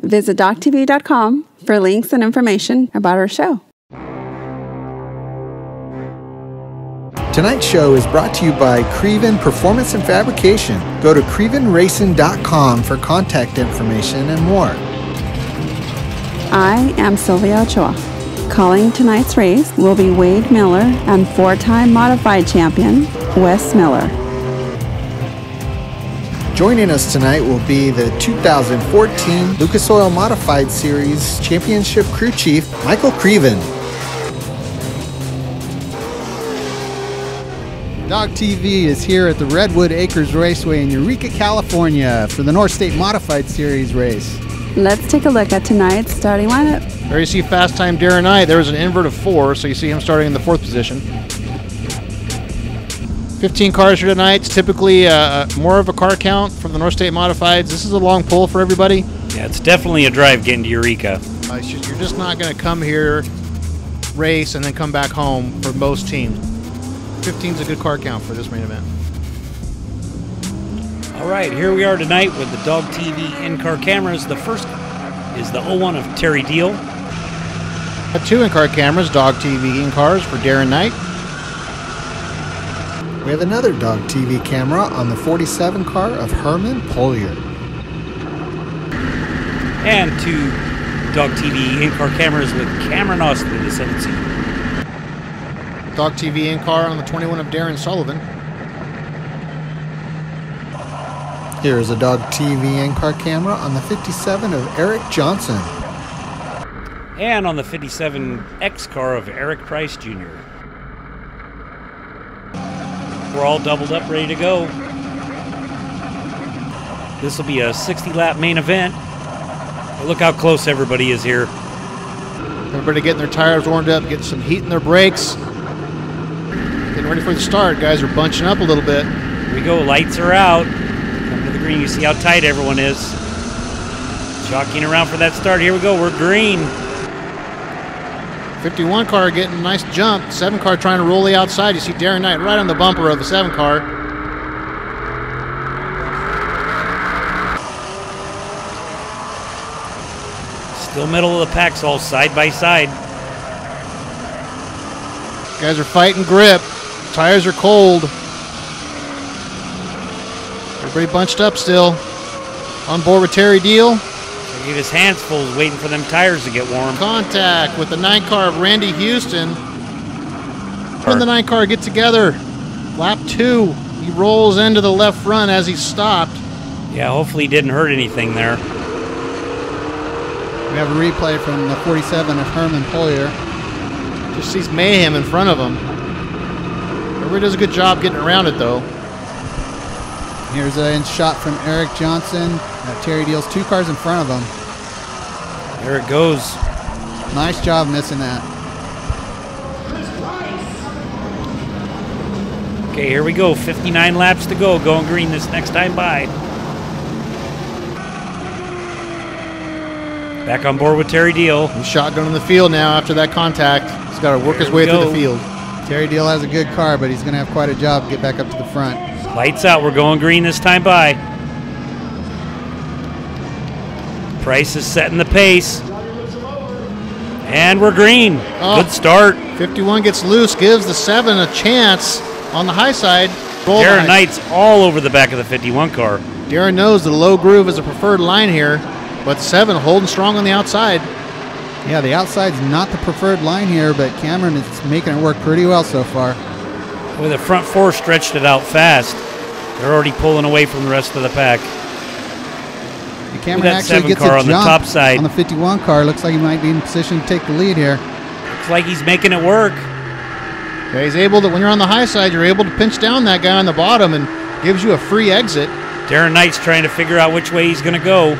Visit Doggtv.com for links and information about our show. Tonight's show is brought to you by Creevan Performance and Fabrication. Go to creevanracing.com for contact information and more. I am Sylvia Ochoa. Calling tonight's race will be Wade Miller and four-time modified champion Wes Miller. Joining us tonight will be the 2014 Lucas Oil Modified Series Championship Crew Chief, Michael Creevan. Doggtv is here at the Redwood Acres Raceway in Eureka, California for the North State Modified Series race. Let's take a look at tonight's starting lineup. There you see fast time Darren Knight. There was an invert of 4, so you see him starting in the 4th position. 15 cars here tonight. It's typically more of a car count from the North State Modifieds. This is a long pull for everybody. Yeah, it's definitely a drive getting to Eureka. You're just not going to come here, race, and then come back home for most teams. 15 is a good car count for this main event. All right, here we are tonight with the Doggtv in-car cameras. The first is the 01 of Terry Deal. 2 in-car cameras, Doggtv in-cars for Darren Knight. We have another Doggtv camera on the 47 car of Herman Polier. And 2 Doggtv in-car cameras with Cameron Austin in the 7th seat. Doggtv in-car on the 21 of Darren Sullivan. Here is a Doggtv in-car camera on the 57 of Eric Johnson. And on the 57 X car of Eric Price Jr. We're all doubled up, ready to go. This will be a 60-lap main event. But look how close everybody is here. Everybody getting their tires warmed up, getting some heat in their brakes. Getting ready for the start. Guys are bunching up a little bit. Here we go, lights are out. Come to the green, you see how tight everyone is. Jockeying around for that start. Here we go, we're green. 51 car getting a nice jump. 7 car trying to roll the outside. You see Darren Knight right on the bumper of the 7 car. Still middle of the packs, all side by side. Guys are fighting grip. Tires are cold. Everybody bunched up still. On board with Terry Deal. He had his hands full waiting for them tires to get warm. Contact with the 9 car of Randy Houston. When the 9 car get together, lap 2, he rolls into the left front as he stopped. Yeah, hopefully he didn't hurt anything there. We have a replay from the 47 of Herman Polier. Just sees mayhem in front of him. Everybody does a good job getting around it though. Here's a shot from Eric Johnson. Terry Deal's 2 cars in front of him. There it goes. Nice job missing that. Okay, here we go. 59 laps to go. Going green this next time by. Back on board with Terry Deal. He's shotgun in the field now after that contact. He's got to work his way through the field. Terry Deal has a good car, but he's going to have quite a job to get back up to the front. Lights out. We're going green this time by. Price is setting the pace. And we're green. Oh, good start. 51 gets loose, gives the 7 a chance on the high side. Darren Knight's all over the back of the 51 car. Darren knows the low groove is a preferred line here, but 7 holding strong on the outside. Yeah, the outside's not the preferred line here, but Cameron is making it work pretty well so far. Well, the front 4 stretched it out fast. They're already pulling away from the rest of the pack. Cameron actually gets a jump on the top side. On the 51 car. Looks like he might be in position to take the lead here. Looks like he's making it work. Yeah, he's able to, when you're on the high side, you're able to pinch down that guy on the bottom and gives you a free exit. Darren Knight's trying to figure out which way he's going to go.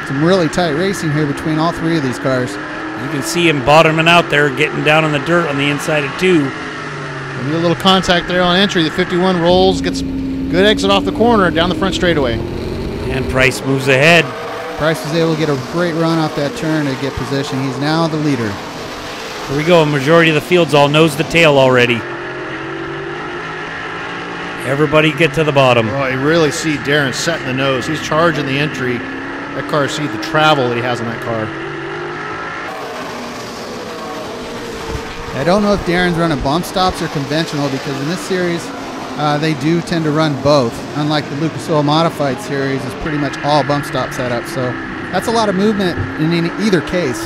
Some really tight racing here between all 3 of these cars. You can see him bottoming out there, getting down in the dirt on the inside of 2. And a little contact there on entry. The 51 rolls, gets good exit off the corner down the front straightaway. And Price moves ahead. Price was able to get a great run off that turn to get position. He's now the leader. Here we go. A majority of the field's all nose to tail already. Everybody get to the bottom. Oh, you really see Darren setting the nose. He's charging the entry. That car see the travel that he has in that car. I don't know if Darren's running bump stops or conventional, because in this series they do tend to run both. Unlike the Lucas Oil Modified series, it's pretty much all bump stop setup. So that's a lot of movement in either case.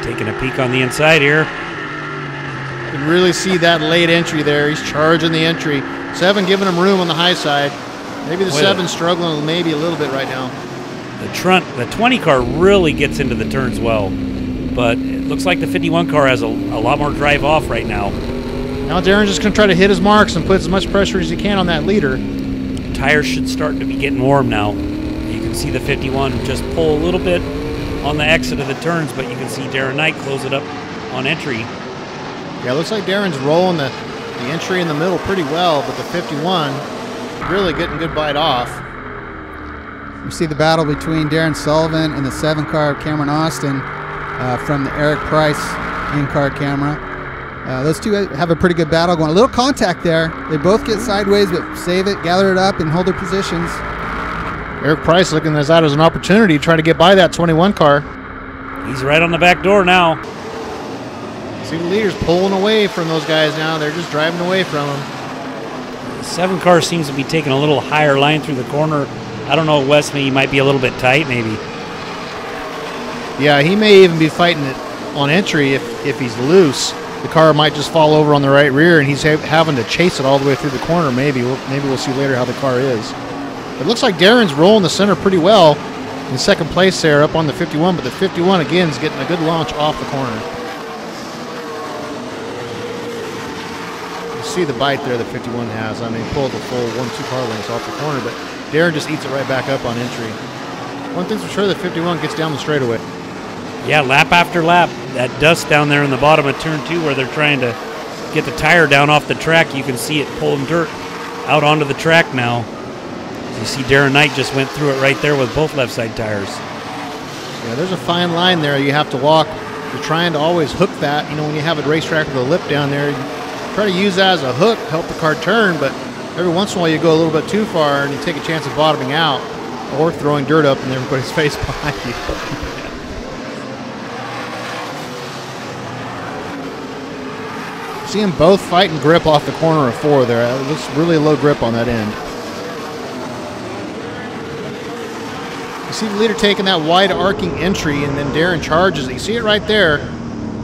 Taking a peek on the inside here. You can really see that late entry there. He's charging the entry. 7 giving him room on the high side. Maybe the 7 struggling maybe a little bit right now. The 20 car really gets into the turns well, but it looks like the 51 car has a lot more drive off right now. Now Darren's just going to try to hit his marks and put as much pressure as he can on that leader. Tires should start to be getting warm now. You can see the 51 just pull a little bit on the exit of the turns, but you can see Darren Knight close it up on entry. Yeah, it looks like Darren's rolling the entry in the middle pretty well, but the 51 really getting good bite off. You see the battle between Darren Sullivan and the 7 car of Cameron Austin from the Eric Price in-car camera. Those two have a pretty good battle going. A little contact there. They both get sideways, but save it, gather it up, and hold their positions. Eric Price looking at that as an opportunity to try to get by that 21 car. He's right on the back door now. See the leaders pulling away from those guys now. They're just driving away from them. The 7 car seems to be taking a little higher line through the corner. I don't know, Wes, he might be a little bit tight, maybe. Yeah, he may even be fighting it on entry if he's loose. The car might just fall over on the right rear, and he's having to chase it all the way through the corner. Maybe we'll see later how the car is. It looks like Darren's rolling the center pretty well in second place there up on the 51, but the 51 again is getting a good launch off the corner. You see the bite there the 51 has. I mean, pulled the full 1-2 car lengths off the corner, but Darren just eats it right back up on entry. One thing's for sure, the 51 gets down the straightaway. Yeah, lap after lap. That dust down there in the bottom of turn 2 where they're trying to get the tire down off the track, you can see it pulling dirt out onto the track now. You see Darren Knight just went through it right there with both left side tires. Yeah, there's a fine line there you have to walk. You're trying to always hook that. You know, when you have a racetrack with a lip down there, you try to use that as a hook, help the car turn, but every once in a while you go a little bit too far and you take a chance of bottoming out or throwing dirt up in everybody's face behind you. See them both fighting grip off the corner of 4 there. It looks really low grip on that end. You see the leader taking that wide arcing entry, and then Darren charges it. You see it right there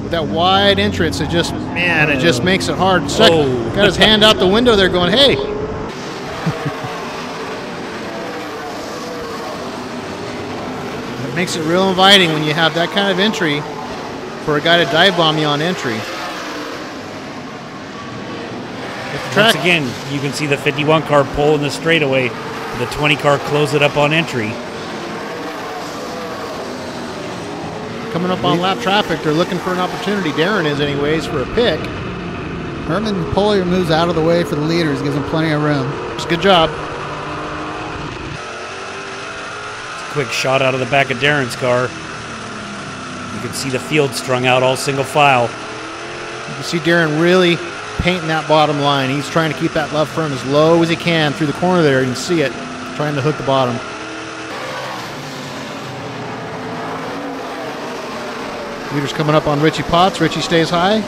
with that wide entrance. It just, man, it just makes it hard. Got his hand out the window there going, hey. It makes it real inviting when you have that kind of entry for a guy to dive bomb you on entry. Once again, you can see the 51 car pull in the straightaway. The 20 car close it up on entry. Coming up on lap traffic, they're looking for an opportunity. Darren is anyways for a pick. Herman Polier moves out of the way for the leaders, gives them plenty of room. It's a good job. It's a quick shot out of the back of Darren's car. You can see the field strung out all single file. You can see Darren really painting that bottom line. He's trying to keep that left front as low as he can through the corner there. You can see it, trying to hook the bottom. Leader's coming up on Richie Potts. Richie stays high.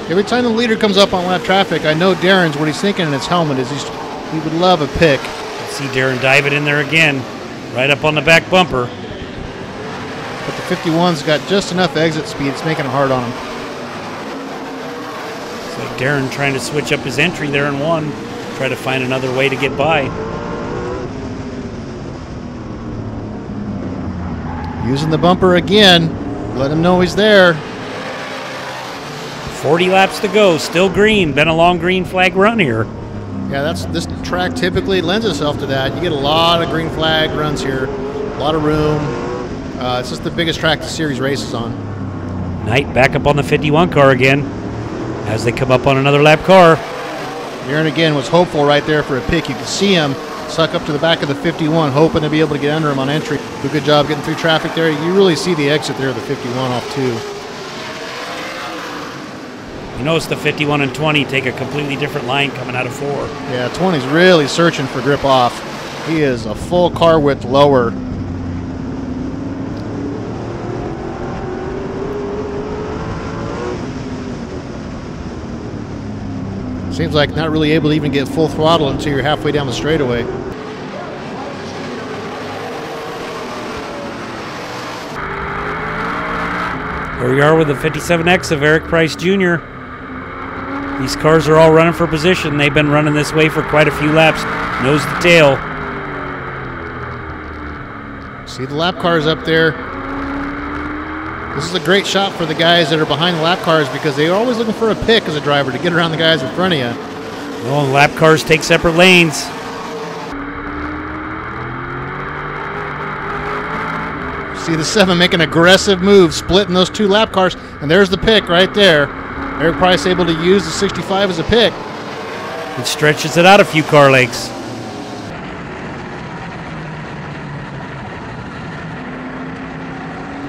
Every time the leader comes up on lap traffic, I know Darren's, what he's thinking in his helmet is he would love a pick. See Darren dive it in there again, right up on the back bumper. But the 51's got just enough exit speed. It's making it hard on him. It's like Darren trying to switch up his entry there in 1, try to find another way to get by. Using the bumper again. Let him know he's there. 40 laps to go, still green. Been a long green flag run here. Yeah, this track typically lends itself to that. You get a lot of green flag runs here, a lot of room. It's just the biggest track the series races on. Knight back up on the 51 car again as they come up on another lap car. Darren again was hopeful right there for a pick. You can see him suck up to the back of the 51, hoping to be able to get under him on entry. Do a good job getting through traffic there. You really see the exit there of the 51 off 2. You notice the 51 and 20 take a completely different line coming out of 4. Yeah, 20's really searching for grip off. He is a full car width lower. Seems like not really able to even get full throttle until you're halfway down the straightaway. Here we are with the 57X of Eric Price Jr. These cars are all running for position. They've been running this way for quite a few laps, nose to tail. See the lap cars up there. This is a great shot for the guys that are behind the lap cars because they are always looking for a pick as a driver to get around the guys in front of you. Well, the lap cars take separate lanes. See the 7 make an aggressive move, splitting those 2 lap cars, and there's the pick right there. Eric Price able to use the 65 as a pick. It stretches it out a few car lengths.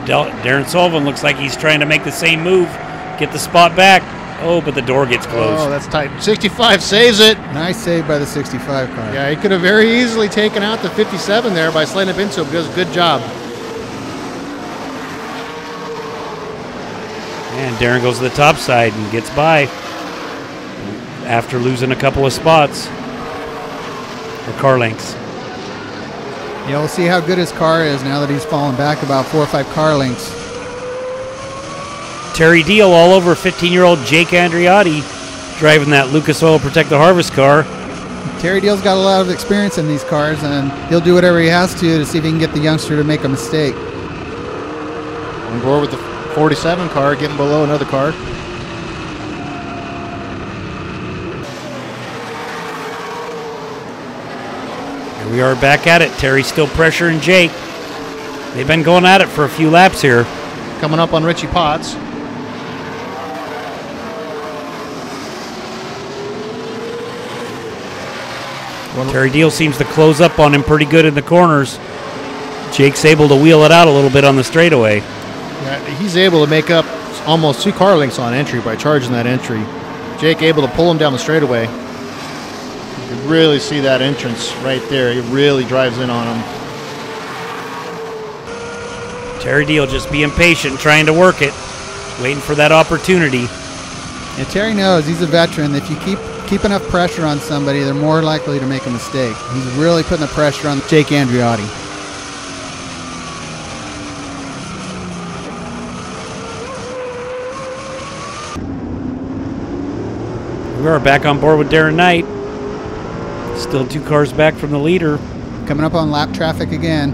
Darren Sullivan looks like he's trying to make the same move, get the spot back. Oh, but the door gets closed. Oh, that's tight. 65 saves it. Nice save by the 65 car. Yeah, he could have very easily taken out the 57 there by sliding up into it, but does a good job. And Darren goes to the top side and gets by after losing a couple of spots or car lengths. Yeah, we'll see how good his car is now that he's fallen back about 4 or 5 car lengths. Terry Deal all over 15-year-old Jake Andreotti driving that Lucas Oil Protect the Harvest car. Terry Deal's got a lot of experience in these cars, and he'll do whatever he has to see if he can get the youngster to make a mistake. On board with the 47 car, getting below another car. Here we are back at it. Terry's still pressuring Jake. They've been going at it for a few laps here. Coming up on Richie Potts. Terry Deal seems to close up on him pretty good in the corners. Jake's able to wheel it out a little bit on the straightaway. Yeah, he's able to make up almost 2 car lengths on entry by charging that entry. Jake able to pull him down the straightaway. You can really see that entrance right there. It really drives in on him. Terry Deal just being patient, trying to work it, waiting for that opportunity. And Terry knows he's a veteran. If you keep enough pressure on somebody, they're more likely to make a mistake. He's really putting the pressure on Jake Andreotti. We are back on board with Darren Knight. Still 2 cars back from the leader. Coming up on lap traffic again.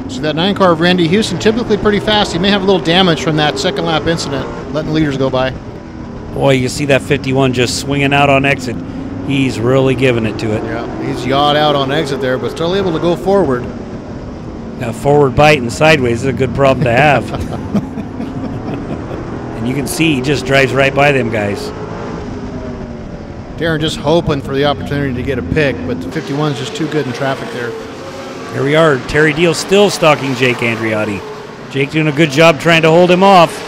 So that 9 car of Randy Houston, typically pretty fast. He may have a little damage from that second lap incident, letting the leaders go by. Boy, you see that 51 just swinging out on exit. He's really giving it to it. Yeah, he's yawed out on exit there, but still able to go forward. Now forward bite and sideways is a good problem to have. And you can see he just drives right by them guys. Darren just hoping for the opportunity to get a pick, but the 51's just too good in traffic there. Here we are. Terry Deal still stalking Jake Andreotti. Jake doing a good job trying to hold him off.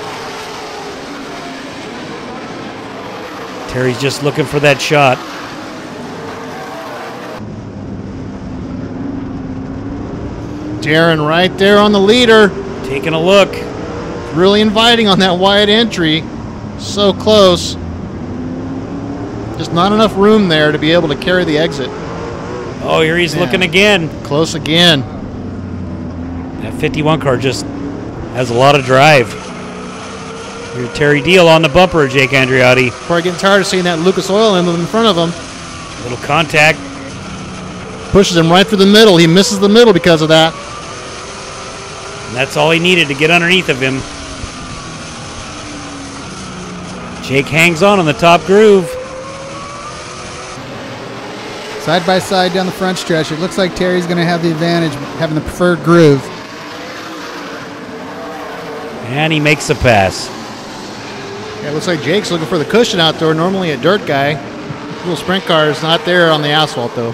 Terry's just looking for that shot. Darren right there on the leader. Taking a look. Really inviting on that wide entry. So close. Just not enough room there to be able to carry the exit. Oh, here he's looking again. Close again. That 51 car just has a lot of drive. Here's Terry Deal on the bumper of Jake Andreotti. Probably getting tired of seeing that Lucas Oil emblem in front of him. A little contact. Pushes him right through the middle. He misses the middle because of that. And that's all he needed to get underneath of him. Jake hangs on the top groove. Side by side down the front stretch. It looks like Terry's going to have the advantage, having the preferred groove. And he makes a pass. Yeah, it looks like Jake's looking for the cushion out there. Normally a dirt guy. Little sprint car is not there on the asphalt, though.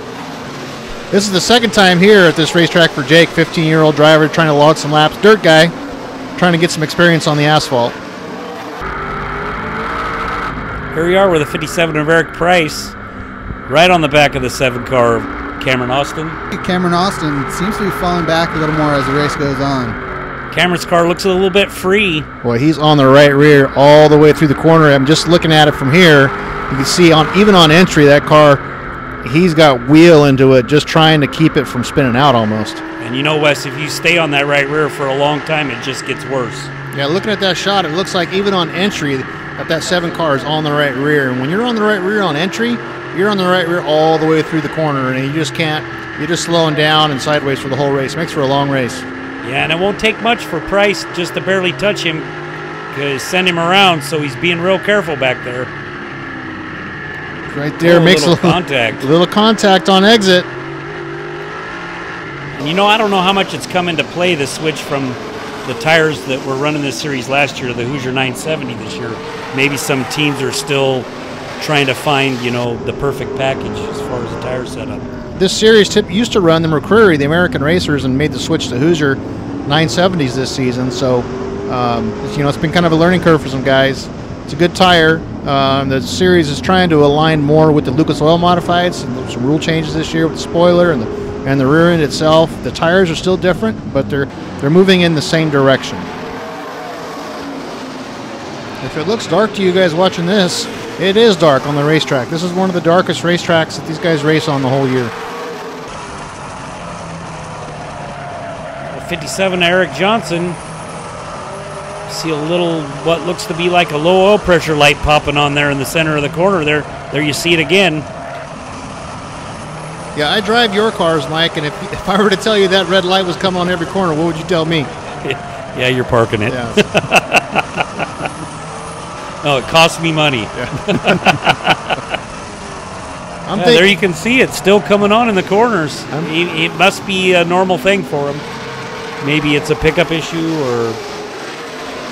This is the second time here at this racetrack for Jake, 15-year-old driver trying to log some laps. Dirt guy trying to get some experience on the asphalt. Here we are with a 57 of Eric Price. Right on the back of the 7 car of Cameron Austin. Cameron Austin seems to be falling back a little more as the race goes on. Cameron's car looks a little bit free. Boy, he's on the right rear all the way through the corner. I'm just looking at it from here. You can see even on entry, that car, he's got wheel into it, just trying to keep it from spinning out almost. And you know, Wes, if you stay on that right rear for a long time, it just gets worse. Yeah, looking at that shot, it looks like even on entry, that 7 car is on the right rear. And when you're on the right rear on entry, you're on the right rear all the way through the corner, and you just can't. You're just slowing down and sideways for the whole race. Makes for a long race. Yeah, and it won't take much for Price just to barely touch him, because send him around, so he's being real careful back there. Right there, makes a little contact on exit. And you know, I don't know how much it's come into play, the switch from the tires that were running this series last year to the Hoosier 970 this year. Maybe some teams are still trying to find, you know, the perfect package as far as the tire setup. This series used to run the McCreary, the American Racers, and made the switch to Hoosier 970s this season. So, you know, it's been kind of a learning curve for some guys. It's a good tire. The series is trying to align more with the Lucas Oil Modifieds. And some rule changes this year with the spoiler and the rear end itself. The tires are still different, but they're moving in the same direction. If it looks dark to you guys watching this, it is dark on the racetrack. This is one of the darkest racetracks that these guys race on the whole year. 57 Eric Johnson. See a little, what looks to be like a low oil pressure light popping on there in the center of the corner there. There you see it again. Yeah, I drive your cars, Mike, and if I were to tell you that red light was coming on every corner, what would you tell me? Yeah, you're parking it. Yeah. No, it costs me money. Yeah. There you can see it still coming on in the corners. It must be a normal thing for him. Maybe it's a pickup issue, or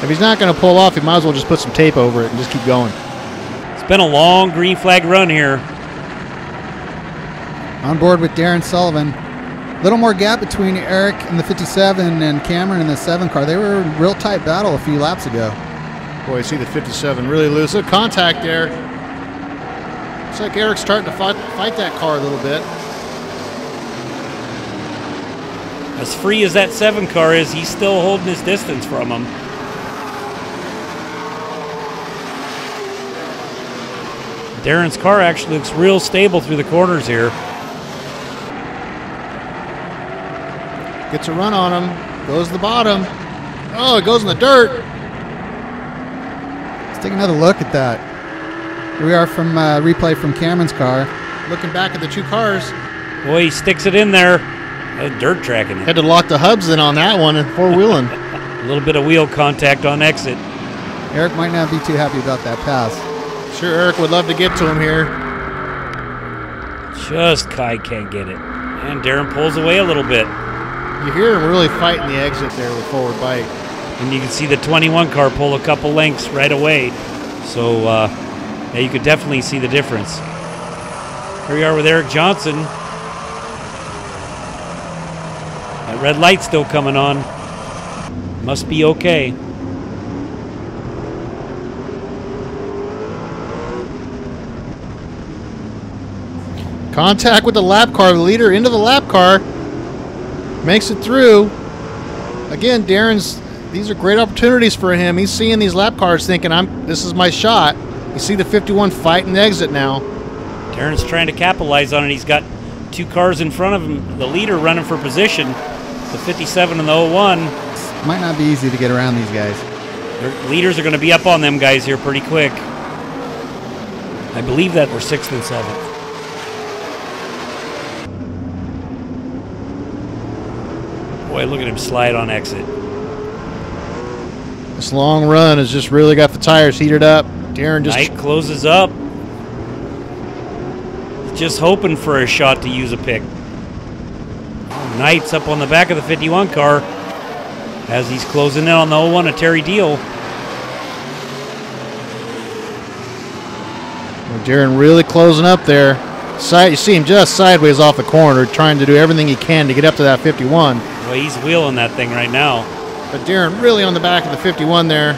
if he's not going to pull off, he might as well just put some tape over it and just keep going. It's been a long green flag run here. On board with Darren Sullivan. A little more gap between Eric and the 57 and Cameron in the 7 car. They were in a real tight battle a few laps ago. Boy, I see the 57 really loose. Look, contact there. Looks like Eric's starting to fight that car a little bit. As free as that 7 car is, he's still holding his distance from him. Darren's car actually looks real stable through the corners here. Gets a run on him. Goes to the bottom. Oh, it goes in the dirt. Let's take another look at that. Here we are from replay from Cameron's car. Looking back at the 2 cars. Boy, he sticks it in there. Dirt tracking it. Had to lock the hubs in on that one and 4-wheeling. A little bit of wheel contact on exit. Eric might not be too happy about that pass. Sure, Eric would love to get to him here. Just Kai can't get it. And Darren pulls away a little bit. You hear him really fighting the exit there with forward bite. And you can see the 21 car pull a couple lengths right away. So, yeah, you could definitely see the difference. Here we are with Eric Johnson. That red light still coming on. Must be okay. Contact with the lap car, the leader into the lap car. Makes it through. Again, these are great opportunities for him. He's seeing these lap cars thinking, this is my shot. You see the 51 fighting the exit now. Darren's trying to capitalize on it. He's got 2 cars in front of him. The leader running for position. The 57 and the 01. Might not be easy to get around these guys. Their leaders are going to be up on them guys here pretty quick. I believe that we're 6th and 7th. Boy, look at him slide on exit. This long run has just really got the tires heated up. Darren just... Knight closes up. Just hoping for a shot to use a pick. Knight's up on the back of the 51 car as he's closing in on the 01 of Terry Deal. Darren really closing up there. You see him just sideways off the corner, trying to do everything he can to get up to that 51. Well, he's wheeling that thing right now. But Darren really on the back of the 51 there.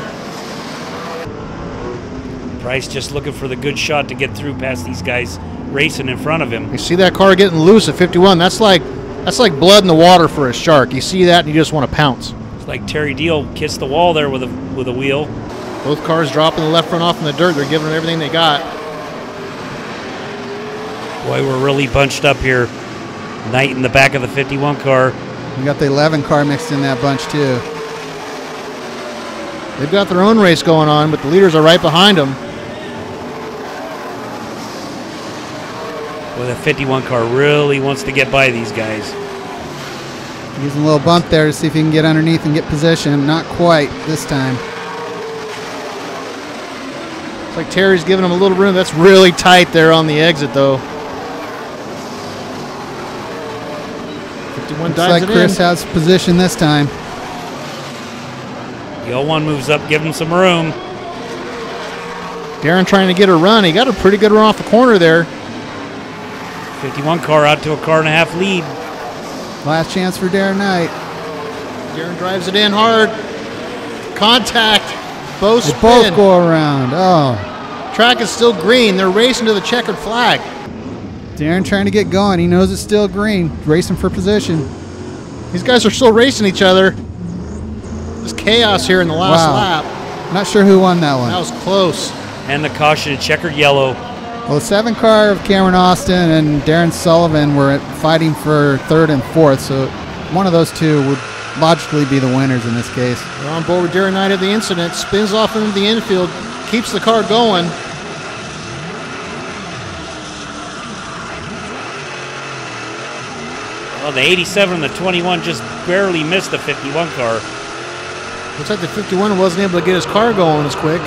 Price just looking for the good shot to get through past these guys racing in front of him. You see that car getting loose at 51. That's like blood in the water for a shark. You see that and you just want to pounce. It's like Terry Deal kissed the wall there with a wheel. Both cars dropping the left front off in the dirt. They're giving it everything they got. Boy, we're really bunched up here. Knight in the back of the 51 car. We got the 11 car mixed in that bunch too. They've got their own race going on, but the leaders are right behind them. Well, the 51 car really wants to get by these guys. Using a little bump there to see if he can get underneath and get position. Not quite this time. It's like Terry's giving him a little room. That's really tight there on the exit, though. 51 Looks dives like it Chris in. has position this time. The 01 moves up, give him some room. Darren trying to get a run. He got a pretty good run off the corner there. 51 car out to a car and a half lead. Last chance for Darren Knight. Darren drives it in hard. Contact. Both They spin. both go around. Oh. Track is still green. They're racing to the checkered flag. Darren trying to get going. He knows it's still green. Racing for position. These guys are still racing each other. There's chaos here in the last lap. Not sure who won that one. That was close. And the caution, checkered yellow. Well, the 7 car of Cameron Austin and Darren Sullivan were fighting for 3rd and 4th, so one of those two would logically be the winners in this case. We're on board with Darren Knight at the incident. Spins off into the infield. Keeps the car going. Well, the 87 and the 21 just barely missed the 51 car. Looks like the 51 wasn't able to get his car going as quick.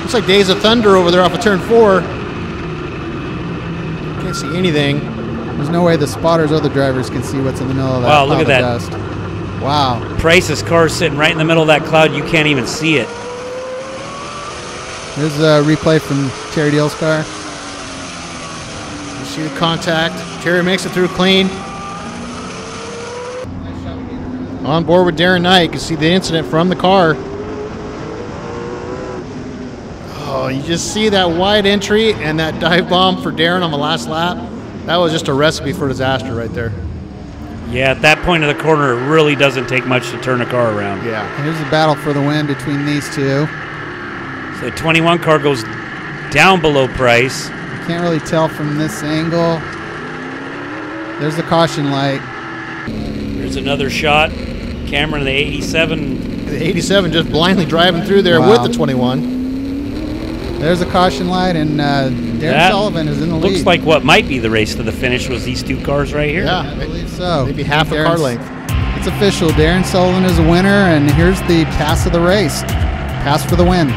Looks like Days of Thunder over there off of turn 4. Can't see anything. There's no way the spotters or the drivers can see what's in the middle of that Wow, look cloud at of that. dust. Wow. Price's car sitting right in the middle of that cloud. You can't even see it. There's a replay from Terry Deal's car. You see the contact. Terry makes it through clean. On board with Darren Knight. You can see the incident from the car. Oh, you just see that wide entry and that dive bomb for Darren on the last lap. That was just a recipe for disaster right there. Yeah, at that point of the corner, it really doesn't take much to turn a car around. Yeah. Here's the battle for the win between these two. So the 21 car goes down below Price. You can't really tell from this angle. There's the caution light. There's another shot. Cameron in the 87. The 87 just blindly driving through there Wow. with the 21. There's a caution light, and Darren That Sullivan is in the lead. Looks like what might be the race to the finish was these two cars right here. Yeah, I believe so. maybe half a car Darren's- length. It's official. Darren Sullivan is a winner, and here's the pass of the race. Pass for the win.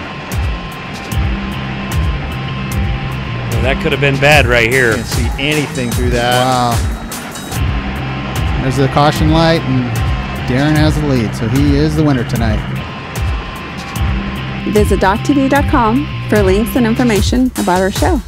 Well, that could have been bad right here. Can't see anything through that. Wow. There's the caution light, and Darren has the lead, so he is the winner tonight. Visit Doggtv.com for links and information about our show.